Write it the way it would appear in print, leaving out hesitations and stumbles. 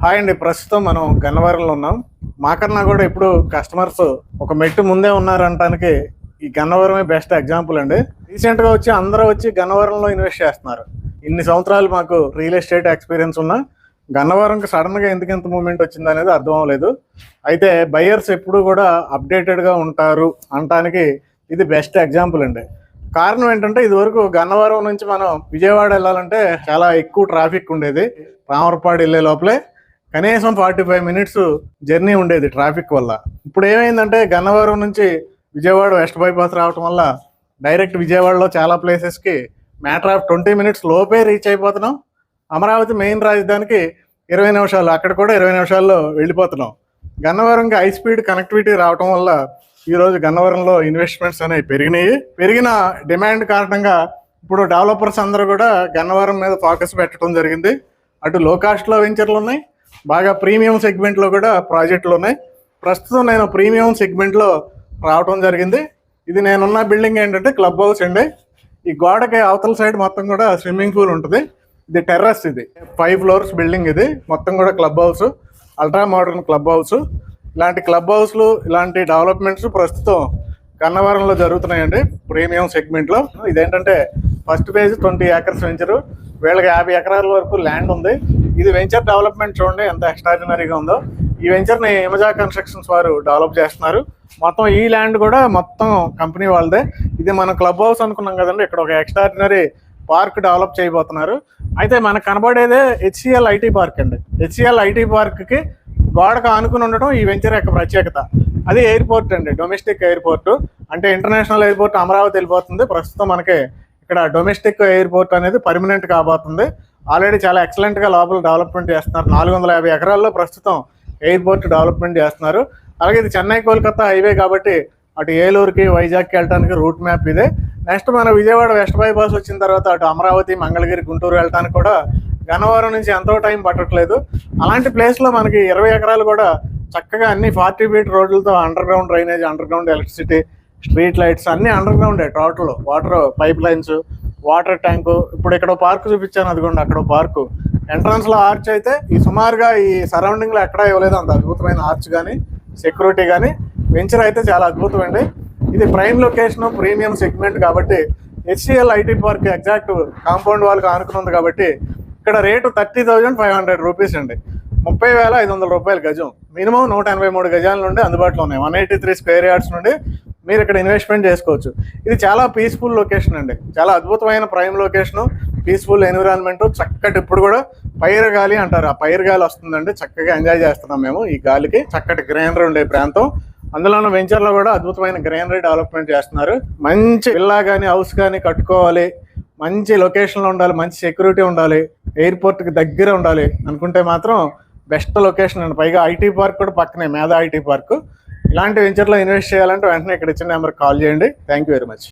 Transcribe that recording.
Hi అండి. ప్రస్తుతం మనం గన్నవరంలో ఉన్నాం. మాకన్నా కూడా ఇప్పుడు కస్టమర్స్ ఒక మెట్టు ముందే ఉన్నారంటానికి ఈ గన్నవరమే బెస్ట్ ఎగ్జాంపుల్ అండి. రీసెంట్గా వచ్చి అందరూ వచ్చి గన్నవరంలో ఇన్వెస్ట్ చేస్తున్నారు. ఇన్ని సంవత్సరాలు మాకు రియల్ ఎస్టేట్ ఎక్స్పీరియన్స్ ఉన్నా గన్నవరంకి సడన్గా ఎందుకు ఇంత మూమెంట్ వచ్చింది అనేది అర్థం అవ్వలేదు. అయితే బయర్స్ ఎప్పుడు కూడా అప్డేటెడ్గా ఉంటారు అనటానికి ఇది బెస్ట్ ఎగ్జాంపుల్ అండి. కారణం ఏంటంటే ఇదివరకు గన్నవరం నుంచి మనం విజయవాడ వెళ్ళాలంటే చాలా ఎక్కువ ట్రాఫిక్ ఉండేది. రామరపాడు వెళ్ళే లోపలే కనీసం 45 మినిట్స్ జర్నీ ఉండేది ట్రాఫిక్ వల్ల. ఇప్పుడు ఏమైందంటే గన్నవరం నుంచి విజయవాడ వెస్ట్ బైపాస్ రావటం వల్ల డైరెక్ట్ విజయవాడలో చాలా ప్లేసెస్కి మ్యాటర్ ఆఫ్ 20 మినిట్స్ లోపే రీచ్ అయిపోతున్నాం. అమరావతి మెయిన్ రాజధానికి 20 నిమిషాలు, అక్కడ కూడా 20 నిమిషాల్లో వెళ్ళిపోతున్నాం. గన్నవరంకి హై స్పీడ్ కనెక్టివిటీ రావటం వల్ల ఈరోజు గన్నవరంలో ఇన్వెస్ట్మెంట్స్ అనేవి పెరిగినాయి. పెరిగిన డిమాండ్ కారణంగా ఇప్పుడు డెవలపర్స్ అందరూ కూడా గన్నవరం మీద ఫోకస్ పెట్టడం జరిగింది. అటు లో కాస్ట్లో వెంచర్లు ఉన్నాయి, బాగా ప్రీమియం సెగ్మెంట్లో కూడా ప్రాజెక్టులు ఉన్నాయి. ప్రస్తుతం నేను ప్రీమియం సెగ్మెంట్లో రావడం జరిగింది. ఇది నేనున్న బిల్డింగ్ ఏంటంటే క్లబ్ హౌస్ అండి. ఈ గోడకి అవతల సైడ్ మొత్తం కూడా స్విమ్మింగ్ పూల్ ఉంటుంది. ఇది టెర్రస్, ఇది 5 ఫ్లోర్స్ బిల్డింగ్. ఇది మొత్తం కూడా club house, ultra modern club house. ఇలాంటి క్లబ్ హౌస్లు, ఇలాంటి డెవలప్మెంట్స్ ప్రస్తుతం గన్నవరంలో జరుగుతున్నాయండి ప్రీమియం సెగ్మెంట్లో. ఇదేంటంటే ఫస్ట్ ఫేజ్ 20 ఏకర్స్ వెంచరు, వీళ్ళకి 50 ఎకరాల వరకు ల్యాండ్ ఉంది. ఇది వెంచర్ డెవలప్మెంట్ చూడండి ఎంత ఎక్స్ట్రాడినరీగా ఉందో. ఈ వెంచర్ని ఇమజా కన్స్ట్రక్షన్స్ వారు డెవలప్ చేస్తున్నారు. మొత్తం ఈ ల్యాండ్ కూడా మొత్తం కంపెనీ వాళ్ళదే. ఇది మనం క్లబ్ హౌస్ అనుకున్నాం కదండి, ఇక్కడ ఒక ఎక్స్ట్రాడినరీ పార్క్ డెవలప్ చేయబోతున్నారు. అయితే మనకు కనబడేదే హెచ్సిఎల్ ఐటీ పార్క్ అండి. హెచ్సిఎల్ ఐటీ పార్క్కి గోడకు ఆనుకుని ఉండటం ఈ వెంచర్ యొక్క ప్రత్యేకత. అది ఎయిర్పోర్ట్ అండి, డొమెస్టిక్ ఎయిర్పోర్ట్. అంటే ఇంటర్నేషనల్ ఎయిర్పోర్ట్ అమరావతి వెళ్ళిపోతుంది. ప్రస్తుతం మనకి ఇక్కడ డొమెస్టిక్ ఎయిర్పోర్ట్ అనేది పర్మనెంట్ కాబోతుంది. ఆల్రెడీ చాలా ఎక్సలెంట్గా లోపల డెవలప్మెంట్ చేస్తున్నారు. 450 ఎకరాల్లో ప్రస్తుతం ఎయిర్పోర్ట్ డెవలప్మెంట్ చేస్తున్నారు. అలాగే ఇది చెన్నై కోల్కతా హైవే కాబట్టి అటు ఏలూరుకి వైజాగ్కి వెళ్ళడానికి రూట్ మ్యాప్ ఇదే. నెక్స్ట్ మన విజయవాడ వెస్ట్ బైపాస్ వచ్చిన తర్వాత అటు అమరావతి, మంగళగిరి, గుంటూరు వెళ్ళడానికి కూడా గన్నవరం నుంచి ఎంతో టైం పట్టట్లేదు. అలాంటి ప్లేస్లో మనకి 20 ఎకరాలు కూడా చక్కగా అన్ని 40 ఫీట్ రోడ్లతో underground drainage, underground electricity, street lights అన్నీ అండర్ గ్రౌండే total. Water pipelines, water tank. ఇప్పుడు ఇక్కడ పార్క్ చూపించాను, అదిగోండి అక్కడ పార్కు. ఎంట్రన్స్లో ఆర్చ్ అయితే ఈ సుమారుగా ఈ సరౌండింగ్లో ఎక్కడా ఇవ్వలేదు అంత అద్భుతమైన ఆర్చ్ కానీ సెక్యూరిటీ కానీ. వెంచర్ అయితే చాలా అద్భుతం అండి. ఇది ప్రైమ్ లొకేషన్, ప్రీమియం సెగ్మెంట్ కాబట్టి HCl IT park exact compound వాళ్ళకి ఆనుకుని ఉంది కాబట్టి ఇక్కడ రేటు 30,500 రూపీస్ అండి. 30,500 రూపాయలు గజం. మినిమం 183 గజాల నుండి అందుబాటులో ఉన్నాయి. 183 స్క్వేర్ యార్డ్స్ నుండి మీరు ఇక్కడ ఇన్వెస్ట్మెంట్ చేసుకోవచ్చు. ఇది చాలా పీస్ఫుల్ లొకేషన్ అండి, చాలా అద్భుతమైన ప్రైమ్ లొకేషను, పీస్ఫుల్ ఎన్విరాన్మెంట్. చక్కటి ఇప్పుడు కూడా పైరు గాలి అంటారు, ఆ పైరు గాలి వస్తుందండి. చక్కగా ఎంజాయ్ చేస్తున్నాం మేము ఈ గాలికి. చక్కటి గ్రీనరీ ఉండే ప్రాంతం. అందులోనూ వెంచర్లో కూడా అద్భుతమైన గ్రీనరీ డెవలప్మెంట్ చేస్తున్నారు. మంచి విల్లా కానీ హౌస్ కానీ కట్టుకోవాలి, మంచి లొకేషన్లో ఉండాలి, మంచి సెక్యూరిటీ ఉండాలి, ఎయిర్పోర్ట్కి దగ్గర ఉండాలి అనుకుంటే మాత్రం బెస్ట్ లొకేషన్ అండి. పైగా ఐటీ పార్క్ కూడా పక్కనే, మేధా ఐటీ పార్క్. ఇలాంటి వెంచర్లో ఇన్వెస్ట్ చేయాలంటే వెంటనే ఇక్కడ ఇచ్చిన నెంబర్కి కాల్ చేయండి. Thank you very much.